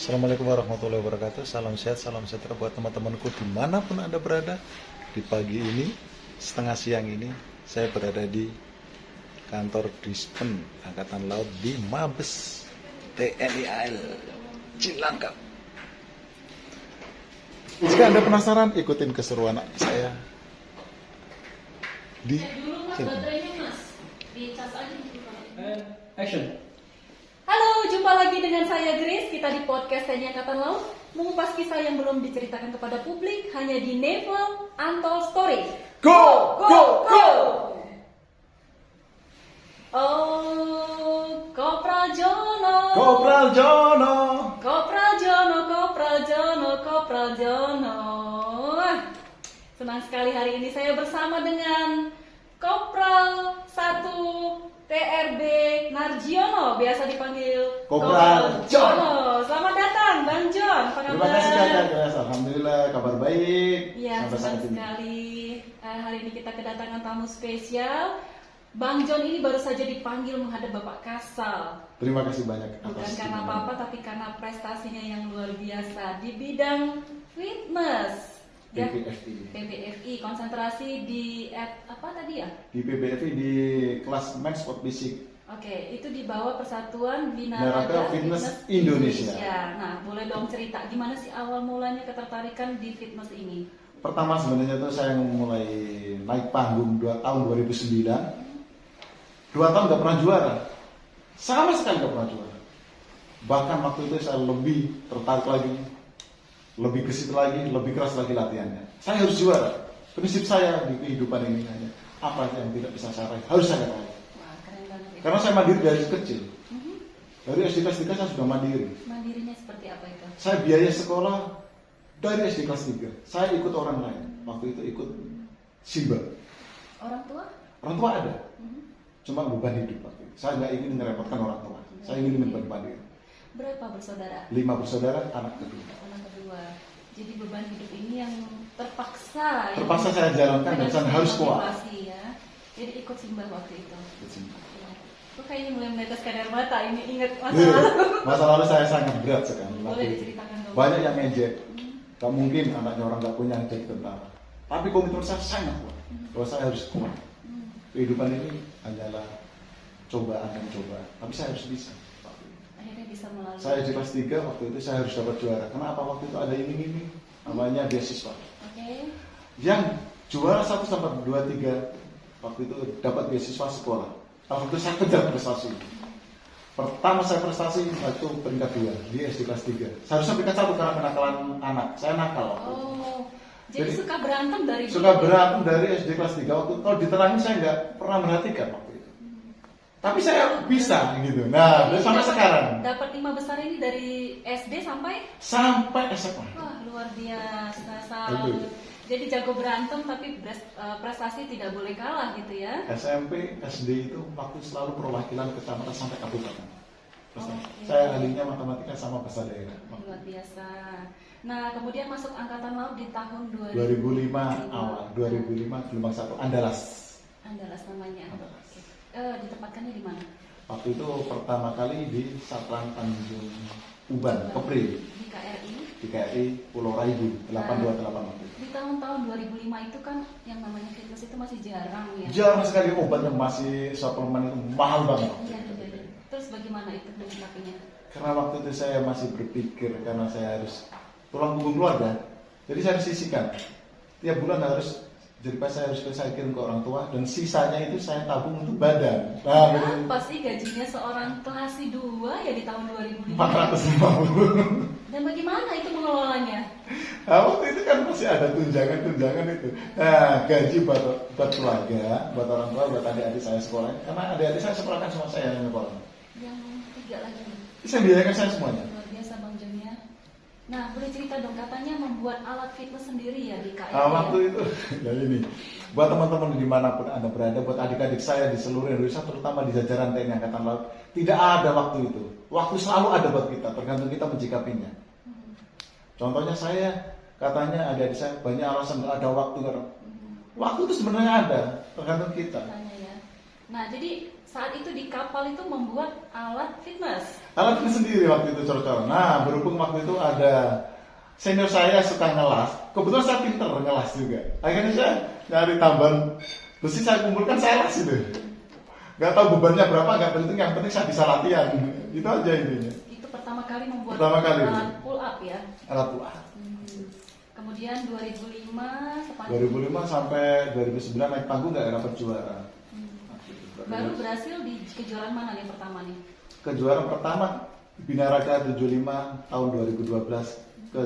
Assalamualaikum warahmatullahi wabarakatuh. Salam sehat, salam sejahtera buat teman-temanku dimanapun Anda berada. Di pagi ini, setengah siang ini, saya berada di kantor Dispen Angkatan Laut di Mabes TNI AL Cilangkap. Jika Anda penasaran, ikutin keseruan saya di sini. Action. Halo, jumpa lagi dengan saya Grace. Kita di podcast TNI Angkatan Laut mengupas kisah yang belum diceritakan kepada publik hanya di Naval Untold Story. Go, go, go. Oh, Kopral Jono. Kopral Jono. Kopral Jono, Kopral Jono, Kopral Jono. Senang sekali hari ini saya bersama dengan Kopral 1 TRB Narjiono, biasa dipanggil Kopral Jono. Selamat datang Bang John, apa kabar? Terima kasih Kak Grace. Alhamdulillah kabar baik. Ya, Sampai senang saat ini. sekali. Hari ini kita kedatangan tamu spesial. Bang John ini baru saja dipanggil menghadap Bapak Kasal. Terima kasih banyak Bukan atas karena dukungan. apa-apa, tapi karena prestasinya yang luar biasa di bidang fitness. Ya, PBFI. PBFI, konsentrasi di apa tadi ya? Di PBFI di kelas Max Sport Basic. Oke, itu di bawah Persatuan Binaraga Binaraga Fitness Indonesia. Nah, boleh dong cerita gimana sih awal mulanya ketertarikan di fitness ini? Pertama sebenarnya itu saya mulai naik panggung tahun 2009. 2 tahun gak pernah juara. Sama sekali gak pernah juara. Bahkan waktu itu saya lebih tertarik lagi, lebih gesit lagi, lebih keras lagi latihannya. Saya harus juara. Prinsip saya di kehidupan ini hanya apa yang tidak bisa saya raih, harus saya raih. Wah, keren banget ya. Karena saya mandiri dari kecil. Dari SD kelas 3 saya sudah mandiri. Mandirinya seperti apa itu? Saya biaya sekolah dari SD kelas 3. Saya ikut orang lain. Waktu itu ikut Simba. Orang tua? Orang tua ada. Cuma beban hidup waktu itu. Saya nggak ingin merepotkan orang tua. Saya ingin beban mandiri. Berapa bersaudara? 5 bersaudara, anak kedua. Anak kedua. Jadi beban hidup ini yang terpaksa. Terpaksa saya jalankan dan saya harus kuat. Motivasi, ya. Jadi ikut Simbah waktu itu. Ikut Simba. Ya. Kok kayaknya mulai meneteskan air mata ini, ingat masa Iya, lalu. masa lalu saya sangat berat sekali. Boleh Waktu itu. diceritakan dong. Banyak yang ngejek. Gak mungkin anaknya orang gak punya jadi tentara. Tapi komitmen saya sangat kuat. Bahwa saya harus kuat. Kehidupan ini hanyalah cobaan dan cobaan. Tapi saya harus bisa. Akhirnya bisa melalui. Saya di kelas 3 waktu itu saya harus dapat juara. Kenapa? Waktu itu ada ini namanya beasiswa. Oke. Yang juara 1 sampai 2, 3 waktu itu dapat beasiswa sekolah. Waktu itu saya kejar prestasi. Pertama saya prestasi waktu peringkat 2 di SD kelas 3. Saya harus peringkat 1 karena kenakalan anak. Saya nakal waktu itu. Oh, jadi Jadi, suka berantem dari Suka dulu? berantem dari SD kelas 3 waktu itu. Kalau diterangin saya nggak pernah merhatikan waktu itu. Tapi saya bisa gitu. Nah, Jadi sampai dapat- sekarang. Dapat 5 besar ini dari SD sampai Sampai SMA. wah luar biasa. Betul. Salut. Jadi jago berantem tapi prestasi tidak boleh kalah gitu ya. SMP, SD itu waktu selalu perwakilan kecamatan sampai kabupaten. Terus Oke. saya ahlinya matematika sama bahasa daerah. Luar biasa. Nah, kemudian masuk angkatan laut di tahun 2005 awal, 2005 gelombang 1 Andalas. Andalas namanya. Andalas. Oke. Ditempatkannya di mana? Waktu itu pertama kali di Satlan Tanjung Uban, Kepri, Di KRI. di KRI Pulau Raibu 828 waktu itu. Di tahun-tahun 2005 itu kan yang namanya fitness itu masih jarang ya. Jarang sekali obatnya, masih suplemen itu mahal banget. Iya, iya, iya. Terus bagaimana itu menyikapinya? Karena waktu itu saya masih berpikir karena saya harus tulang punggung keluarga, jadi saya harus sisihkan tiap bulan harus, jadi pas saya harus saya kirim ke orang tua dan sisanya itu saya tabung untuk badan. Nah, Berapa sih gajinya seorang kelas 2 ya di tahun 2005? 450. Dan bagaimana itu mengelolanya? Nah, waktu itu kan masih ada tunjangan itu. Nah, gaji buat keluarga, buat orang tua, buat adik-adik saya sekolah. Karena adik-adik saya sekolahkan semua saya yang sekolah. Yang 3 lagi. Saya biayakan saya semuanya. Luar biasa Bang John ya. Nah, boleh cerita dong, katanya membuat alat fitness sendiri ya di KRI. Nah, waktu itu, ya ini, buat teman-teman dimanapun Anda berada, buat adik-adik saya di seluruh Indonesia, terutama di jajaran TNI Angkatan Laut, tidak ada waktu itu. Waktu selalu ada buat kita, tergantung kita mencikapinya. Contohnya saya, katanya adik-adik saya banyak alasan nggak ada waktu. Waktu itu sebenarnya ada, tergantung kita. Katanya ya. Nah, jadi saat itu di kapal itu membuat alat fitness. Alat fitness sendiri waktu itu cor-cor. Nah, berhubung waktu itu ada senior saya suka ngelas, kebetulan saya pinter ngelas juga. Akhirnya saya nyari tambahan besi, saya kumpulkan, saya las itu. Gak tahu bebannya berapa, gak penting, yang penting saya bisa latihan. Itu aja intinya. Itu pertama kali membuat Pertama kali. alat pull up ya. Alat buah. Kemudian 2005 sepanjang 2005 sampai 2009 naik panggung gak dapat juara. baru berhasil di kejuaraan mana nih pertama nih? Kejuaraan pertama Binaraga 75 tahun 2012 ke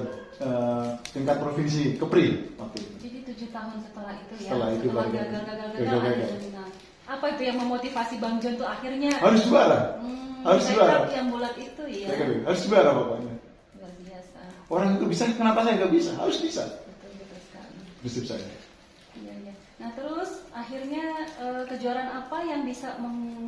tingkat provinsi Kepri waktu itu. Jadi 7 tahun setelah itu ya. Setelah itu baru gagal gagal. ada jaminan. Apa itu yang memotivasi Bang John tuh akhirnya Harus juara. Harus juara. tekad yang bulat itu ya. Harus juara pokoknya. Luar biasa. Orang itu bisa, kenapa saya nggak bisa? Harus bisa. Betul sekali. Prinsip saya. Iya, iya. Nah terus akhirnya kejuaraan apa yang bisa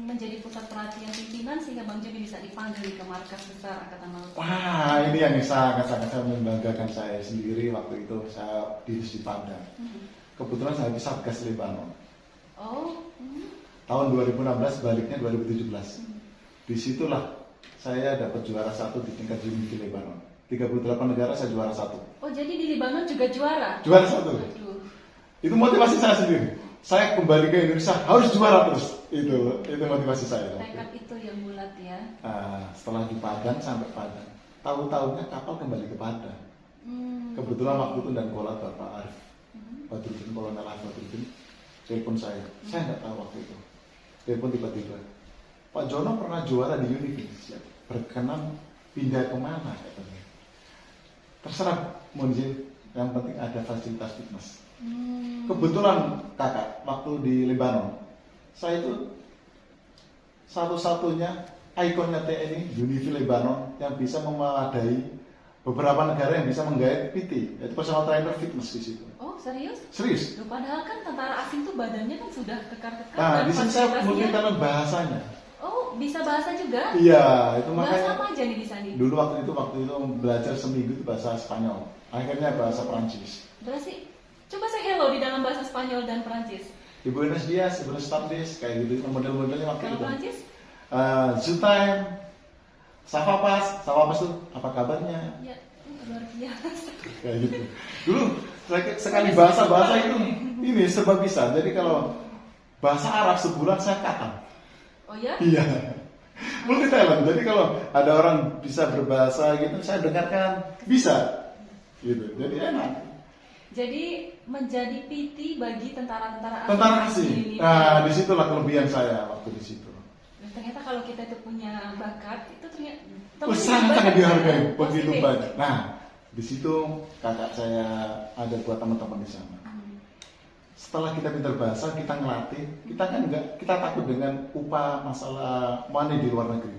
menjadi pusat perhatian pimpinan sehingga Bang John bisa dipanggil ke markas besar Angkatan Laut? Wah, ini yang sangat membanggakan saya sendiri waktu itu. Saya di Padang. Kebetulan saya di Satgas Lebanon. Oh. Tahun 2016, baliknya 2017. Disitulah saya dapat juara 1 di tingkat junior di Lebanon. 38 negara saya juara 1. Oh jadi di Lebanon juga juara? Juara 1. Aduh. Itu motivasi saya sendiri. Saya kembali ke Indonesia harus juara terus. Itu motivasi saya. Tekad itu yang bulat ya. Setelah di Padang sampai Padang, tahun-tahunnya kapal kembali ke Padang. Kebetulan waktu itu dan kolat Bapak Arif Badrudin, Kolonel Arif Badrudin, telepon saya. Saya nggak tahu waktu itu. Telepon tiba-tiba, Pak Jono pernah juara di Univisi, berkenan pindah kemana katanya. Terserah Monjin, yang penting ada fasilitas fitness. Kebetulan kakak, waktu di Lebanon, saya itu satu-satunya ikonnya TNI Unifi Lebanon yang bisa memadai beberapa negara yang bisa menggait PT, yaitu personal trainer fitness di situ. Oh serius? Serius? Loh, padahal kan tentara asing tuh badannya kan sudah kekar-kekar Nah, dan di sini saya fasilitasnya. menggunakan bahasanya. Oh bisa bahasa juga? Iya, itu Bahasa makanya. apa aja nih di sana? Dulu waktu itu belajar seminggu itu bahasa Spanyol, akhirnya bahasa Perancis. Berarti coba saya hello di dalam bahasa Spanyol dan Perancis. Di Buenos Dias, Buenos Tardes, kayak gitu model-modelnya waktu Kalau itu. Perancis? Zutain, Savapas tuh apa kabarnya? Ya luar biasa. Kayak gitu. Dulu sekali bahasa itu ini serba bisa. Jadi kalau bahasa Arab sebulan saya khatam. Oh ya? Iya. Multi talent. Jadi kalau ada orang bisa berbahasa gitu, saya dengarkan bisa. Gitu. Jadi enak. Jadi menjadi PT bagi tentara-tentara Tentara asing. asing. Nah, disitulah kelebihan saya waktu di situ. Dan ternyata kalau kita itu punya bakat, itu ternyata Sangat dihargai begitu positif. banyak. Nah, di situ kakak saya ada buat teman-teman di sana. Setelah kita pintar bahasa, kita ngelatih, kita kan kita takut dengan upah masalah money di luar negeri.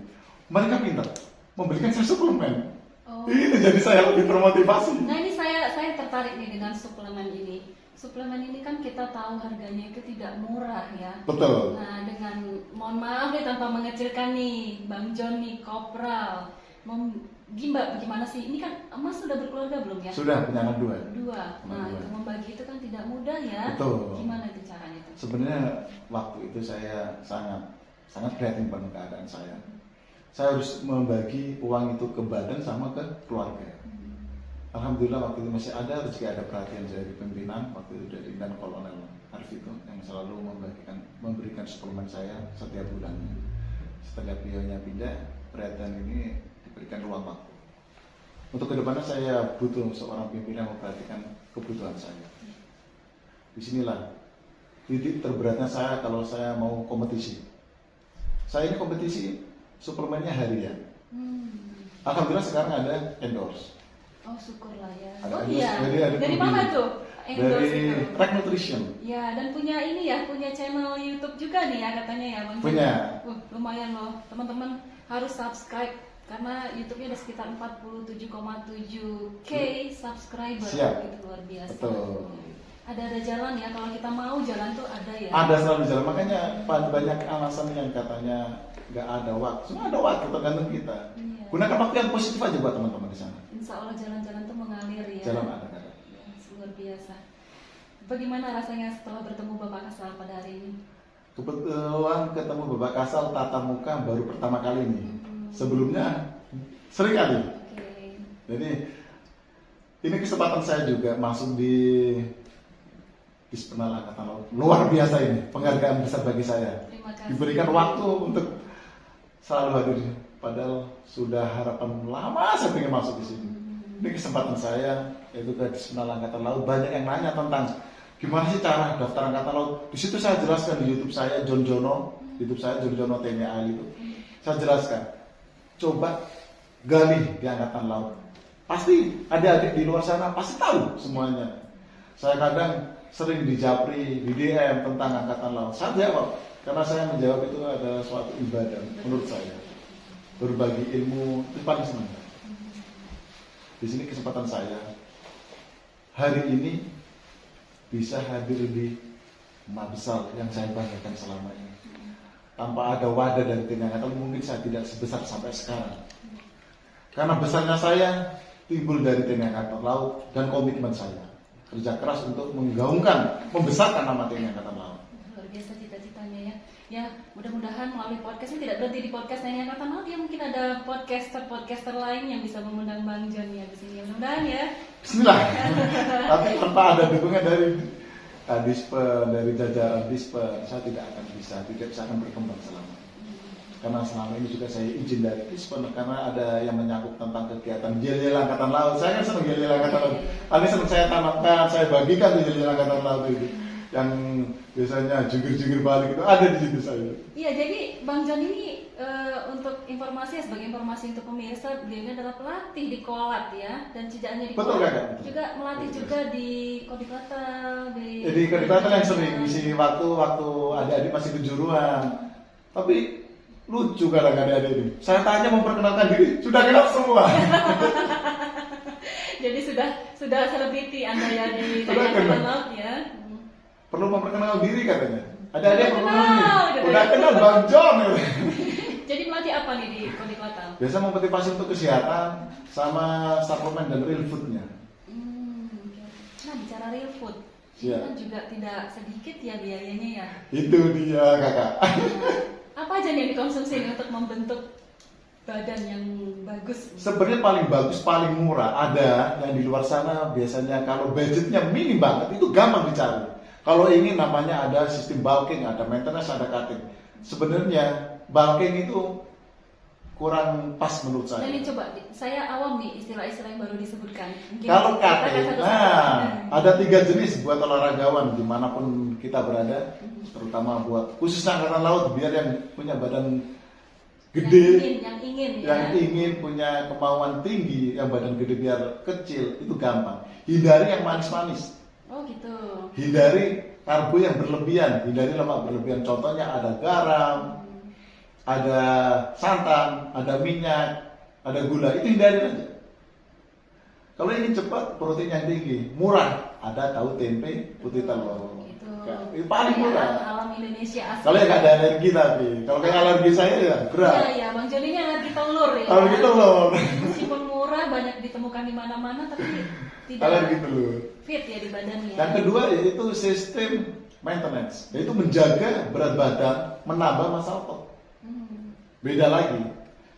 Mereka pintar memberikan saya suplemen. Oh. Ini jadi saya lebih termotivasi. Nah ini saya tertarik nih dengan suplemen ini. Suplemen ini kan kita tahu harganya itu tidak murah ya. Betul. Nah dengan mohon maaf nih tanpa mengecilkan nih Bang John nih Kopral, gimana sih? Ini kan Mas sudah berkeluarga belum ya? Sudah punya anak 2. Dua. Nah Dua. itu membagi itu kan tidak mudah ya. Betul. Gimana itu caranya itu? Sebenarnya waktu itu saya sangat prihatin pada keadaan saya. Saya harus membagi uang itu ke badan sama ke keluarga. Alhamdulillah waktu itu masih ada rezeki, ada perhatian dari pimpinan waktu itu dari dan Kolonel Arif itu yang selalu memberikan suplemen saya setiap bulannya. Setelah beliaunya pindah, perhatian ini diberikan ruang waktu. Untuk kedepannya saya butuh seorang pimpinan yang memperhatikan kebutuhan saya. Disinilah titik terberatnya saya kalau saya mau kompetisi. Saya ini kompetisi suplemennya harian. Alhamdulillah sekarang ada endorse. Oh syukurlah ya. Ada Oh endorse. iya. Jadi ada Dari kemudian. mana tuh? Endorse Dari itu? Track Nutrition. Ya, dan punya ini ya, punya channel YouTube juga nih ya katanya ya Bang. Punya. Lumayan loh, teman-teman harus subscribe karena YouTube-nya ada sekitar 47,7K subscriber. Siap. Itu luar biasa. Betul. Ada jalan ya, kalau kita mau jalan tuh ada ya. Ada selalu jalan, makanya banyak alasan yang katanya nggak ada waktu. Semua ada waktu, tergantung kita. Iya. Gunakan waktu yang positif aja buat teman-teman di sana. Insya Allah jalan-jalan tuh mengalir ya. Jalan ada. Ya, luar biasa. Bagaimana rasanya setelah bertemu Bapak Kasal pada hari ini? Kebetulan ketemu Bapak Kasal tatap muka baru pertama kali ini. Sebelumnya sering kali. Oke. Jadi ini kesempatan saya juga masuk di Dispernal Angkatan Laut. Luar biasa ini, penghargaan besar bagi saya. Terima kasih. Diberikan waktu untuk selalu hadir. Padahal sudah harapan lama saya ingin masuk di sini. Ini kesempatan saya, yaitu ke Dispernal Angkatan Laut. Banyak yang nanya tentang gimana sih cara daftar Angkatan Laut. Di situ saya jelaskan di YouTube saya John Jono, YouTube saya John Jono TNI itu. Saya jelaskan. Coba gali di Angkatan Laut. Pasti adik-adik di luar sana pasti tahu semuanya. Saya kadang sering dijapri, di DM tentang Angkatan Laut. Saya jawab, karena saya menjawab itu adalah suatu ibadah menurut saya. Berbagi ilmu itu paling senang. Di sini kesempatan saya hari ini bisa hadir di Mabesal yang saya banggakan selama ini. Tanpa ada wadah dari TNI Angkatan mungkin saya tidak sebesar sampai sekarang. Karena besarnya saya timbul dari TNI Angkatan Laut dan komitmen saya. Kerja keras untuk menggaungkan, membesarkan nama TNI Angkatan Laut. Luar biasa cita-citanya ya. Ya, mudah-mudahan melalui podcast ini tidak berhenti di podcast TNI Angkatan Laut, ya mungkin ada podcaster lain yang bisa mengundang Bang John ya di sini. Mudah-mudahan ya. Bismillah. Tapi tanpa ada dukungan dari Dispen, dari jajaran Dispen, saya tidak bisa akan berkembang selama. Karena selama ini juga saya izin dari Dispen karena ada yang menyangkut tentang kegiatan yel-yel Angkatan Laut. Saya kan senang yel-yel Angkatan Laut. Tadi senang saya tamatkan, saya bagikan di yel-yel Angkatan Laut itu. Yang biasanya jungkir-jungkir balik itu ada di situ saya. Iya, jadi Bang John ini untuk informasi ya, sebagai informasi untuk pemirsa, beliau ini adalah pelatih di Kolat ya, dan tidak hanya di Betul, Kolat, Kakak. juga melatih juga di Kodiklatal, Jadi Kodiklatal yang sering isi waktu adik-adik masih kejuruan. Tapi lucu kadang-kadang adik ini. Saya tanya memperkenalkan diri, sudah kenal semua. Jadi sudah selebriti Anda ya di Sudah Angkatan kenal. Laut ya. Perlu memperkenalkan diri katanya. Ada yang perlu Kenal, kenal. gitu. Udah kenal Bang John. Jadi melatih apa nih di Kodiklatal? Biasa memotivasi untuk kesehatan sama suplemen dan real foodnya. Oke. Nah, bicara real food, Iya. kan juga tidak sedikit ya biayanya ya. Itu dia kakak. Apa aja nih yang dikonsumsi nih untuk membentuk badan yang bagus? Sebenarnya paling bagus, paling murah. Ada yang di luar sana biasanya kalau budgetnya minim banget itu gampang dicari. Kalau ingin namanya ada sistem bulking, ada maintenance, ada cutting. Sebenarnya bulking itu kurang pas menurut Nah saya. ini coba, saya awam nih istilah-istilah yang baru disebutkan. Mungkin Kalau kita cutting, satu-satu. ada 3 jenis buat olahragawan dimanapun kita berada, terutama buat khusus Angkatan Laut biar yang punya badan gede, yang ingin yang ya. ingin punya kemauan tinggi, yang badan gede biar kecil itu gampang. Hindari yang manis-manis. Oh gitu. Hindari karbo yang berlebihan, hindari lemak berlebihan. Contohnya ada garam, ada santan, ada minyak, ada gula. Itu hindari aja. Kalau ingin cepat, protein yang tinggi, murah, ada tahu tempe, putih telur. Itu paling murah. Alam Indonesia asli. Kalau yang nggak ada alergi tapi, kalau kayak alergi saya ya berat. Iya, Bang John ini alergi telur ya. Alergi telur. Meskipun murah, banyak ditemukan di mana-mana, tapi tidak Alergi telur. fit ya di badannya. Yang kedua yaitu sistem maintenance, yaitu menjaga berat badan, menambah massa otot. Beda lagi,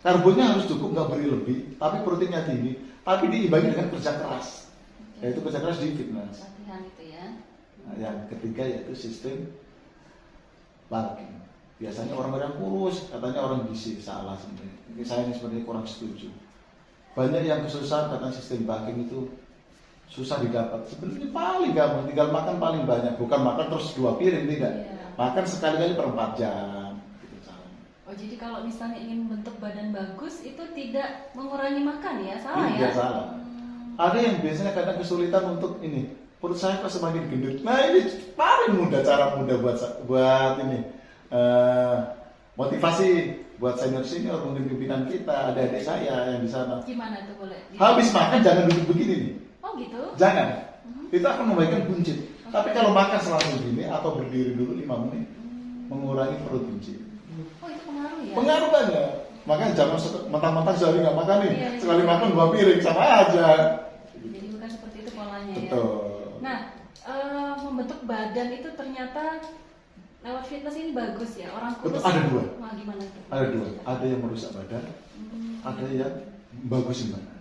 karbonnya harus cukup, nggak berlebih, tapi proteinnya tinggi, tapi diimbangi dengan kerja keras, yaitu kerja keras di fitness. Latihan itu ya. Nah, yang ketiga yaitu sistem bulking. Biasanya orang-orang kurus, katanya orang gizi, salah sebenarnya. Ini saya ini sebenarnya kurang setuju. Banyak yang kesusahan katanya sistem bulking itu susah didapat. Sebenarnya paling gampang, tinggal makan paling banyak, bukan makan terus 2 piring tidak. Iya. Makan sekali-kali per 4 jam. Gitu caranya. Oh jadi kalau misalnya ingin bentuk badan bagus itu tidak mengurangi makan ya, salah Tidak ya? salah. Ada yang biasanya kadang kesulitan untuk ini, perut saya kok semakin gendut. Nah ini paling mudah, cara mudah buat ini motivasi buat senior mungkin pimpinan kita, adik-adik saya yang di sana. Gimana tuh boleh? Habis makan jangan duduk begini nih, Oh gitu? jangan. Itu akan membaikkan buncit. Tapi kalau makan selalu begini atau berdiri dulu 5 menit, mengurangi perut buncit. Oh itu pengaruh ya? Pengaruh banyak. Makanya jangan mentang-mentang sehari nggak makan nih, Iya. sekali makan 2 piring sama aja. Jadi bukan seperti itu polanya ya? Betul. Nah, membentuk badan itu ternyata lewat fitness ini bagus ya, orang kurus. Betul, ada dua. Wah, gimana tuh? Ada dua, ada yang merusak badan, ada yang bagusin badan.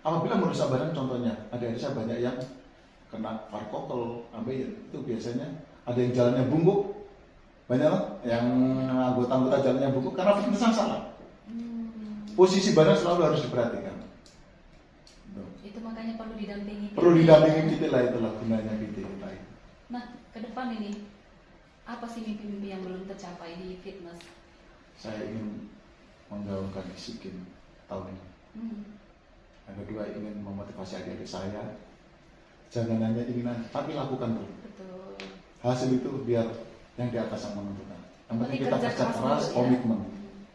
Apabila merusak badan, contohnya ada saya banyak yang kena varkokol, ambil itu biasanya ada yang jalannya bungkuk, banyak lah yang anggota-anggota jalannya bungkuk karena fitness yang salah. Posisi badan selalu harus diperhatikan. Itu makanya perlu didampingi. Perlu didampingi kita lah, itulah gunanya kita. Nah, ke depan ini apa sih mimpi-mimpi yang belum tercapai di fitness? Saya ingin menggaungkan disiplin tahun ini. Yang kedua, ingin memotivasi adik-adik saya. Jangan hanya inginan, tapi lakukan dulu. Betul. Hasil itu biar yang di atas yang menentukan. Yang penting kita kerja keras, dulu, ya? komitmen,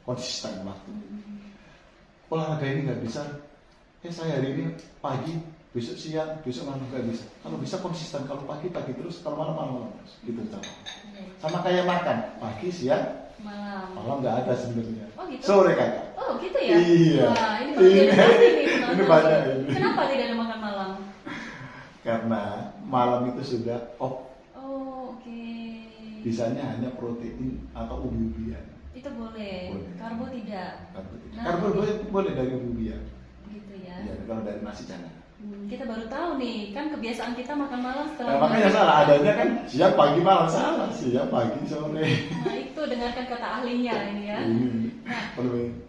konsisten waktu. Olahraga ini nggak bisa. Saya hari ini pagi, besok siang, besok malam nggak bisa. Kalau bisa konsisten, kalau pagi terus, kalau malam terus. Gitu cara. Sama kayak makan, pagi, siang, malam nggak ada sebenarnya. Oh gitu. Sore kakak. Oh gitu ya. Iya. Wah, ini baru jadi pasti nih. Ini banyak ini. Kenapa tidak ada makan malam? Karena malam itu sudah Oh, oke. bisanya hanya protein atau umbi-umbian. Itu boleh. Karbo tidak. Karbo boleh dari umbi-umbian. Gitu ya. Iya, kalau dari nasi jangan. Kita baru tahu nih, kan kebiasaan kita makan malam setelah. Nah, makanya salah adanya kan siang pagi malam, salah siang pagi sore. Nah itu dengarkan kata ahlinya ini ya. Nah,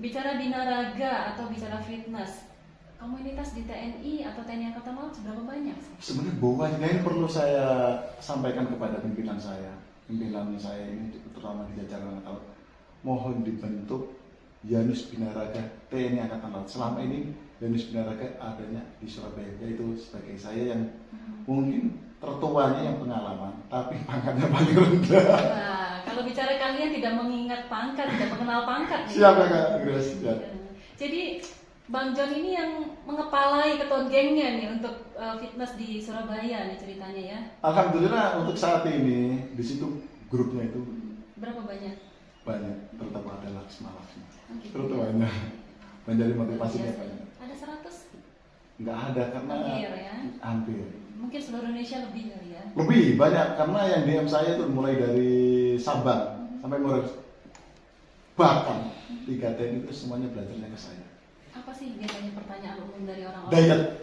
bicara binaraga atau bicara fitness, komunitas di TNI atau TNI Angkatan Laut seberapa banyak? Sebenarnya banyak, ini perlu saya sampaikan kepada pimpinan saya ini terutama di jajaran Angkatan Laut. Mohon dibentuk Yanus Binaraga TNI Angkatan Laut. Selama ini Yanus Binaraga adanya di Surabaya, yaitu sebagai saya yang mungkin tertuanya yang pengalaman, tapi pangkatnya paling rendah. Nah, kalau bicara kalian tidak mengingat pangkat, tidak mengenal pangkat. Siapa Kak Grace? Ya. Jadi Bang John ini yang mengepalai ketua gengnya nih untuk fitness di Surabaya nih ceritanya ya. Alhamdulillah untuk saat ini di situ grupnya itu berapa banyak? Banyak, terutama ada Laksma. Gitu. Terutama menjadi motivasinya banyak. Ada 100? Nggak ada karena hampir ya. Hampir. Mungkin seluruh Indonesia lebih kali ya. Lebih banyak karena yang DM saya itu mulai dari Sabang sampai Merauke. Bahkan 3 TNI itu semuanya belajarnya ke saya. Apa sih biasanya pertanyaan umum dari orang-orang?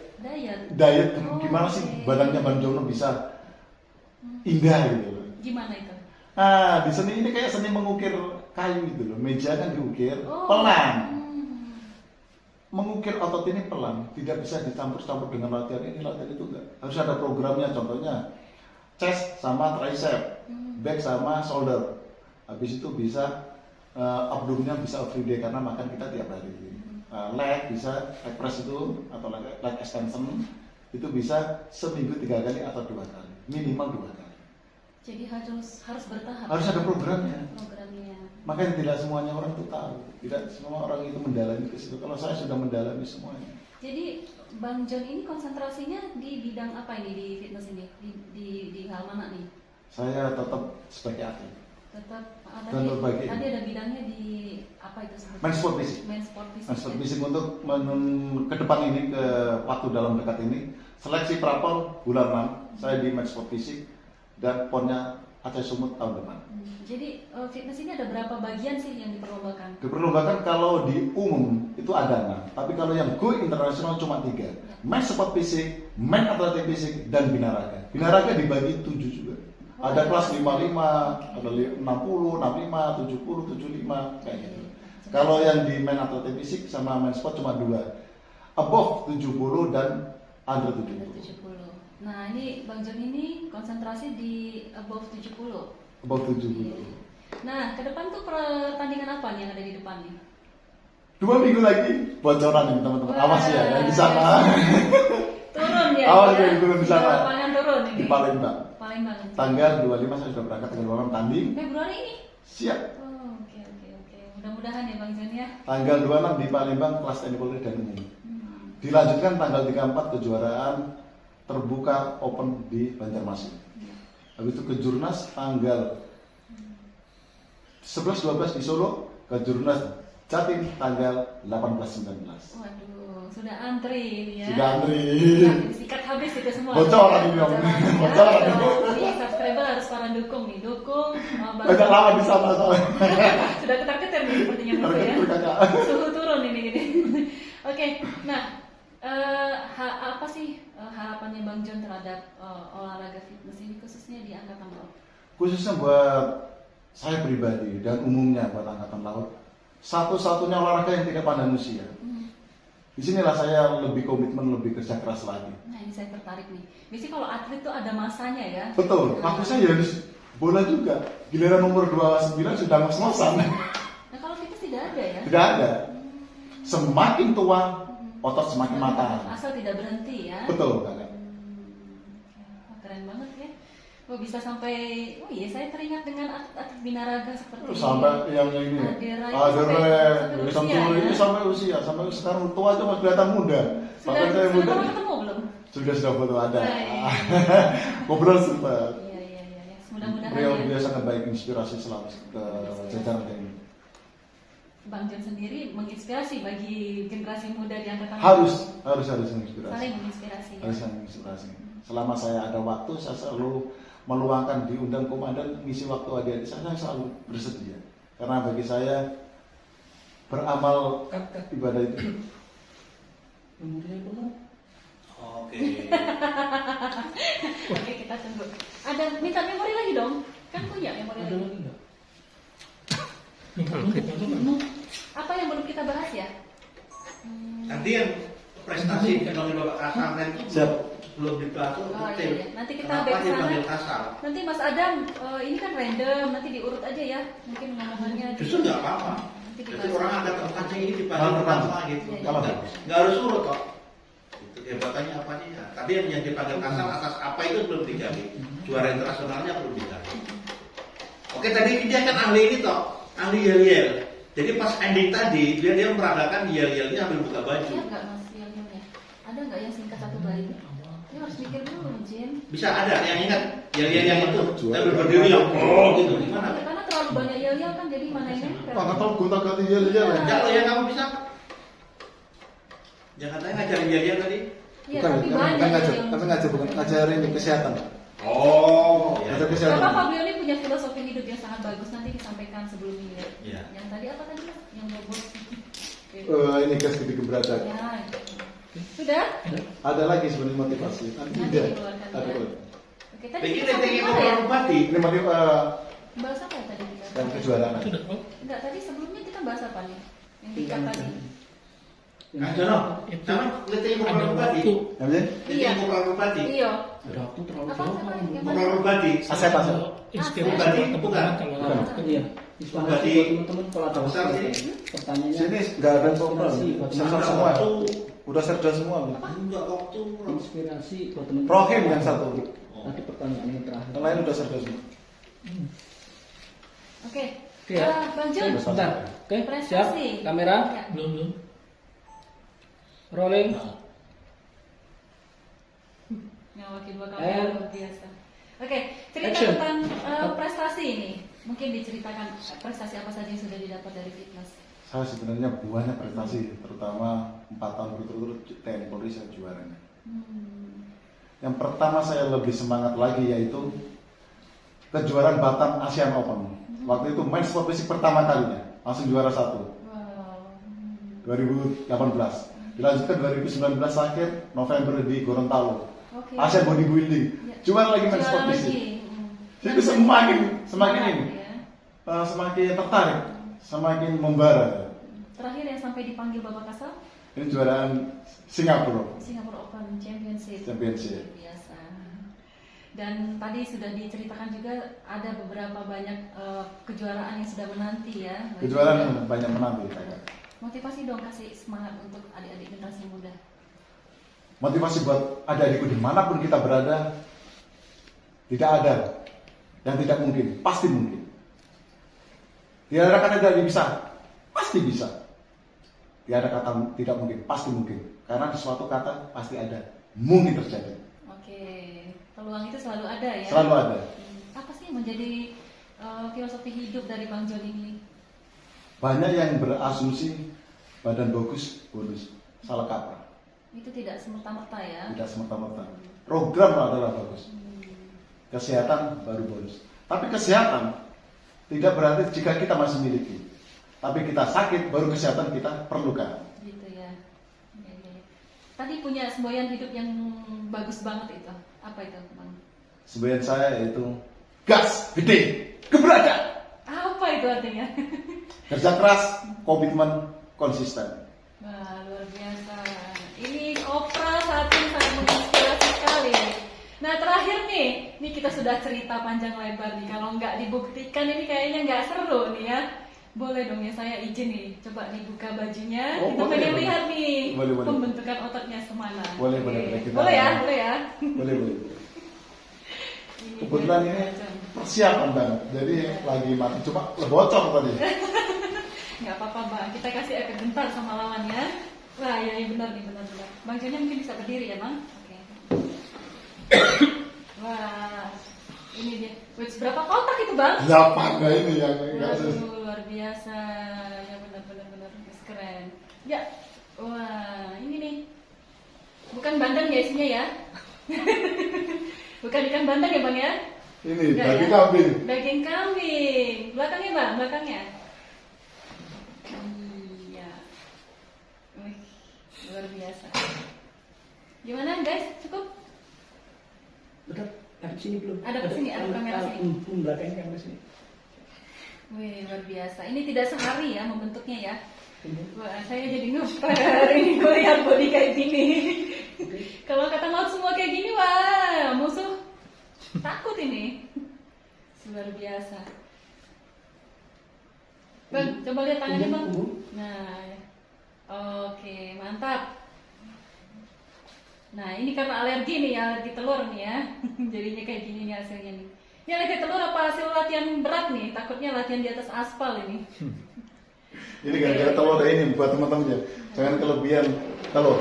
Diet. Gimana sih badannya Bang Jono bisa indah gitu loh. Gimana itu? Nah, di seni ini kayak seni mengukir kayu gitu loh. Meja kan diukir pelan. Mengukir otot ini pelan, tidak bisa dicampur-campur dengan latihan ini, latihan itu enggak. Harus ada programnya, contohnya chest sama tricep, back sama shoulder. Habis itu bisa abdominnya bisa everyday karena makan kita tiap hari. Leg bisa leg press itu atau leg extension itu bisa seminggu 3 kali atau 2 kali, minimal 2 kali. Jadi harus bertahap. Harus ada programnya. Programnya. Makanya tidak semuanya orang itu tahu, tidak semua orang itu mendalami ke situ. Kalau saya sudah mendalami semuanya. Jadi Bang John ini konsentrasinya di bidang apa ini di fitness ini? Di hal mana nih? Saya tetap sebagai atlet. Tetap tadi ada bidangnya di apa itu sebetulnya? Main sport fisik. Main sport fisik. Main sport fisik untuk ke depan ini, ke waktu dalam dekat ini, seleksi prapon bulan 6 saya di main sport fisik dan ponnya Aceh Sumut tahun depan. Jadi fitness ini ada berapa bagian sih yang diperlombakan? Diperlombakan kalau di umum itu ada 6, tapi kalau yang go internasional cuma 3. Main sport fisik, main atletik fisik, dan binaraga. Binaraga dibagi 7 juga. Ada kelas 55, ada 60, 65, 70, 75 kayak gitu. Kalau yang di main atletik fisik sama main sport cuma 2. Above 70 dan under 70. Nah, ini Bang John ini konsentrasi di above 70. Above 70. Nah, ke depan tuh pertandingan apa nih yang ada di depan nih? 2 minggu lagi bocoran nih teman-teman. Awas ya yang di sana. Turun ya. Awas ya turun di sana. Lapangan turun ini. Di Palembang. Tanggal 25 saya sudah berangkat ke Palembang tanding. Februari ini. Siap. Oh, oke. Mudah-mudahan ya Bang John ya. Tanggal 26 di Palembang kelas TNI Polri dan umum. Dilanjutkan tanggal 34 kejuaraan terbuka open di Banjarmasin. Habis itu ke Jurnas tanggal 11-12 di Solo, ke Jurnas Jatim tanggal 18-19. Waduh, sudah antri ini ya. Sudah antri. Sikat habis itu semua. Bocoran ini om. Bocoran. Di subscriber harus para dukung nih, dukung Bang Agak Jon. lama di sana soalnya. Sudah ketar-ketir nih sepertinya Mas ya. Ketar-ketir, Kakak. Suhu turun ini gini. Oke, nah apa sih harapannya Bang Jon terhadap olahraga fitness ini khususnya di Angkatan Laut? Khususnya buat saya pribadi dan umumnya buat Angkatan Laut, satu-satunya olahraga yang tidak pandang usia. Disinilah saya lebih komitmen, lebih kerja keras lagi. Nah ini saya tertarik nih. Biasanya kalau atlet tuh ada masanya ya. Betul, waktu saya harus bola juga. Giliran umur 29 sudah ngos-ngosan. Nah kalau fitness tidak ada ya? Tidak ada. Semakin tua, otot semakin matang. Asal tidak berhenti ya. Betul, Kakak. Wah, keren banget ya. Oh bisa sampai, oh iya saya teringat dengan atlet binaraga seperti Sampai yang ini. Adera itu Adera, sampai usia, ya? sampai usia, sampai sekarang tua aja masih kelihatan muda. Sudah Bahkan saya muda. pernah ketemu belum? Sudah foto ada. Nah, iya. Ngobrol sempat. Iya. Mudah-mudahan Beliau ya. biasa ngebaik inspirasi selalu ke jajaran TNI. Bang Jon sendiri menginspirasi bagi generasi muda di angkatan Harus menginspirasi. saling menginspirasi ya. Harus menginspirasi. Selama saya ada waktu, saya selalu meluangkan diundang komandan ngisi waktu adik-adik saya selalu bersedia. Karena bagi saya beramal ibadah itu. Umurnya belum. Oke kita tunggu. Ada minta memori lagi dong? Kan punya memori Ada lagi. lagi nggak? Apa yang belum kita bahas ya? Nanti yang prestasi dipanggil Bapak Kasal itu Siap. belum dibahas. Oh iya. Nanti kita Kenapa back sana. dipanggil Kasal? Nanti Mas Adam, ini kan random, nanti diurut aja ya. Mungkin ngomongannya. Justru nggak apa-apa. Nanti Jadi dibahas. orang angkat kancing ini Kalau dipanggil terpancing. pertama gitu. Iya, Kalau Nggak harus urut kok. Itu jabatannya apa sih? Ya. Tapi yang dipanggil Kasal atas apa itu belum digali. Juara internasionalnya belum digali. Oke tadi dia kan ahli ini toh, ahli yel-yel. Jadi pas ending tadi dia meragakan yel-yelnya sambil buka baju. Iya nggak Mas yang ada nggak yang singkat satu bait? Ini harus mikir dulu, Jin. Bisa ada yang ingat yel-yel yang itu Juara. sambil berdiri yang gitu gimana? Karena terlalu banyak yel-yel kan jadi mana yang nempel. Pak Katol gonta-ganti yel-yel. Enggak loh ya kamu bisa. Jangan katanya ngajarin yel-yel tadi. Iya, tapi banyak yel-yel. bukan ngajarin kesehatan. Oh, Ngajar ya. Gak kesehatan. apa-apa, beliau ini punya filosofi hidup yang sangat bagus. Nanti disampaikan sebelum ini ya. Iya. Yang tadi apa tadi Mas? Yang bobot. Ini gas gede keberatan. Ya. Sudah? Ada lagi sebenarnya motivasi. Nanti Tidak. dikeluarkan Ada ya. lagi. Oke, tadi Bikin kita sampai tinggi mana ya? bupati. Ini motif Bahas apa ya tadi kita? dan kejuaraan. Sudah. Oh, Enggak, tadi sebelumnya kita bahas apa nih? Yang tingkat tadi. Nah, Jono, Itu sama liting ada bupati. waktu. Namanya? Iya. Liting bupati. Iya. Ada waktu terlalu Apa jauh. apa yang Bupati mana? bupati. Asep. Inspirasi Bukan. buat teman-teman kalau Bukan. ada. Iya, inspirasi buat teman-teman kalau ada Besar waktu. sih. Pertanyaannya Sini nggak ada problem. inspirasi buat Sensor teman-teman. semua. Waktu. Udah serda semua. Enggak waktu. Inspirasi buat teman-teman. Rohim yang satu. Tadi pertanyaan yang terakhir. Yang lain udah serda semua. Oke. Oke, ya. Bang Jon. Sebentar. Oke, siap. Prestasi. Kamera. Ya. Belum. Rolling. Ngawakin dua kamera And luar biasa. Oke, cerita action. tentang prestasi ini. Mungkin diceritakan prestasi apa saja yang sudah didapat dari fitness. Saya sebenarnya banyak prestasi, terutama 4 tahun berturut-turut TNI Polri saya juaranya. Yang pertama saya lebih semangat lagi yaitu kejuaraan Batam Asian Open. Waktu itu main sport fisik pertama kalinya, langsung juara 1. Wow. 2018. Dilanjutkan 2019 akhir November di Gorontalo. Oke. Asian Bodybuilding. Ya. Juara lagi main Juara sport lagi. fisik. Hmm. Jadi semakin Semangat, ini, ya. semakin tertarik, semakin membara. Terakhir yang sampai dipanggil Bapak Kasal, Ini juaraan Singapura Singapore Open Championship. Championship. Luar biasa. Dan tadi sudah diceritakan juga ada beberapa banyak kejuaraan yang sudah menanti ya. Bagi Kejuaraan banyak menanti. Kakak. motivasi dong, kasih semangat untuk adik-adik generasi muda. Motivasi buat adik-adikku dimanapun kita berada, tidak ada yang tidak mungkin, pasti mungkin. Tidak ada kata tidak bisa, pasti bisa. Tidak ada kata tidak mungkin, pasti mungkin. Karena suatu kata pasti ada, mungkin terjadi. Oke, peluang itu selalu ada ya. Selalu ada. Apa sih yang menjadi filosofi hidup dari Bang Jon ini? Banyak yang berasumsi badan bagus, bonus. Salah kaprah. Itu tidak semerta-merta ya. Tidak semerta-merta. Program adalah bagus. kesehatan baru bonus. Tapi kesehatan tidak berarti jika kita masih miliki. Tapi kita sakit baru kesehatan kita perlukan. Gitu ya. Ya, ya, ya. Tadi punya semboyan hidup yang bagus banget itu. Apa itu, Bang? Semboyan saya yaitu gas gede keberadaan. Apa itu artinya? Kerja keras, komitmen, konsisten. Wah, luar biasa. Ini Kopra saat ini sangat menginspirasi sekali. Nah, terakhir nih kita sudah cerita panjang lebar nih. Kalau nggak dibuktikan ini kayaknya nggak seru nih ya. Boleh dong ya, saya izin nih. Coba dibuka bajunya. Oh, Kita boleh, pengen boleh. lihat nih Boleh, boleh. pembentukan ototnya semana. Boleh, Oke. boleh, boleh. Kita- Boleh ya, boleh ya. Boleh. Ini Kebetulan dia ini macam. persiapan banget. Jadi lagi mati cuma bocor tadi. Nggak apa-apa Bang, kita kasih efek bentar sama lawannya. Wah ya, benar nih, benar. Bang Joni mungkin bisa berdiri ya Bang? Oke. Wah, ini dia. Wih, berapa kotak itu Bang? 8 ini yang Waduh, luar biasa. Ya benar. Keren. Ya, wah ini nih. Bukan bandeng ya isinya ya? Bukan ikan bandeng ya Bang ya? ini Enggak daging ya? kambing. Daging kambing. Belakangnya Bang, belakangnya. Iya. Wih, luar biasa. Gimana guys? Cukup? Udah, ada sini belum? Ada ke sini, ada kamera sini. Belakangnya kamera sini. Wih, luar biasa. Ini tidak sehari ya membentuknya ya. Ini. Wah, saya jadi ngeper ini melihat body kayak gini. Kalau kata laut semua kayak gini, wah, musuh takut ini. Luar biasa. Bang, coba lihat tangannya Bang. Nah, ya. Oke, mantap. Nah, ini karena alergi nih, alergi telur nih ya. Jadinya kayak gini nih hasilnya nih. Ini alergi telur apa hasil latihan berat nih? Takutnya latihan di atas aspal ini. Ini gara-gara telur ada ini buat teman-teman ya. Jangan kelebihan telur.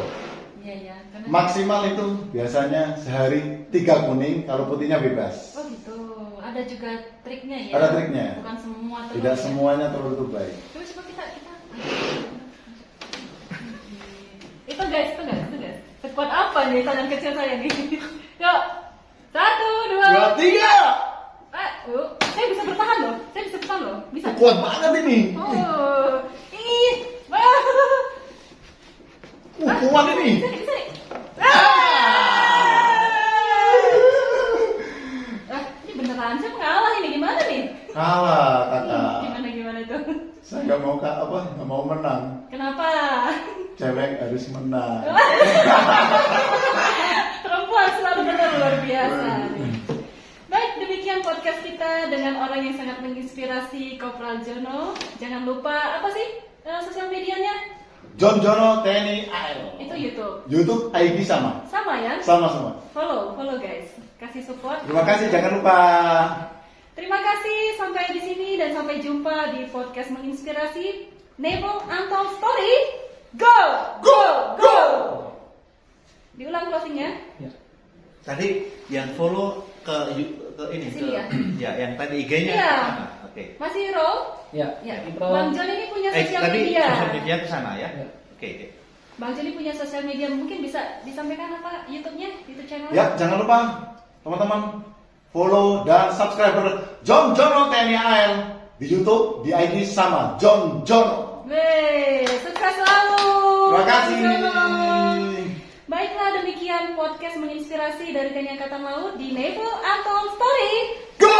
Iya ya. Karena... Maksimal itu biasanya sehari 3 kuning, kalau putihnya bebas. Oh gitu. Ada juga triknya ya. Ada triknya. Bukan semua telur. Tidak ya? semuanya telur itu baik. Coba kita. Itu guys. Sekuat apa nih tangan kecil saya nih? Yuk. 1, 2, 2, 3. saya bisa bertahan loh. Bisa. Kuat banget ini. Oh. Ih. Kuat ini. Sini. Ini beneran saya mengalah ini gimana nih? Kalah kakak. Gimana itu? Saya nggak mau menang. Kenapa? Cewek harus menang. Perempuan selalu benar, luar biasa. Baik, demikian podcast kita dengan orang yang sangat menginspirasi, Kopral Jono. Jangan lupa apa sih sosial medianya? John Jono TNI AL. Itu YouTube. YouTube ID sama. Sama ya? Sama. Follow guys. Kasih support. Terima kasih, jangan lupa. Terima kasih sampai di sini dan sampai jumpa di podcast menginspirasi Neville Untold Story. Go! Diulang closingnya. Ya. Tadi yang follow ke ini Ke sini ya? Ya, yang tadi IG-nya. Iya. Oke. Masih roll? Ya. Ya. Itu Bang John ini punya sosial Tadi media. sosial media ke sana ya. Ya. Oke. Bang John ini punya sosial media, mungkin bisa disampaikan apa YouTube-nya, YouTube channel? Ya, jangan lupa teman-teman follow dan subscriber John Jono TNI AL di YouTube, di ID sama John Jono. Weh, sukses selalu. Terima kasih. Bang Jono. Baiklah, demikian podcast menginspirasi dari TNI Angkatan Laut di Neville Untold Story. Go!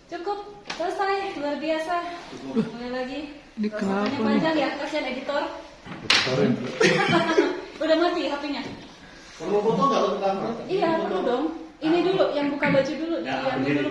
Cukup, selesai, luar biasa. Boleh lagi. Rasanya panjang ya, kasihan editor. Udah mati HP-nya. Kalau foto nggak lo Iya, perlu dong. Ini dulu, yang buka baju dulu. Ya, Yang berdiri. dulu.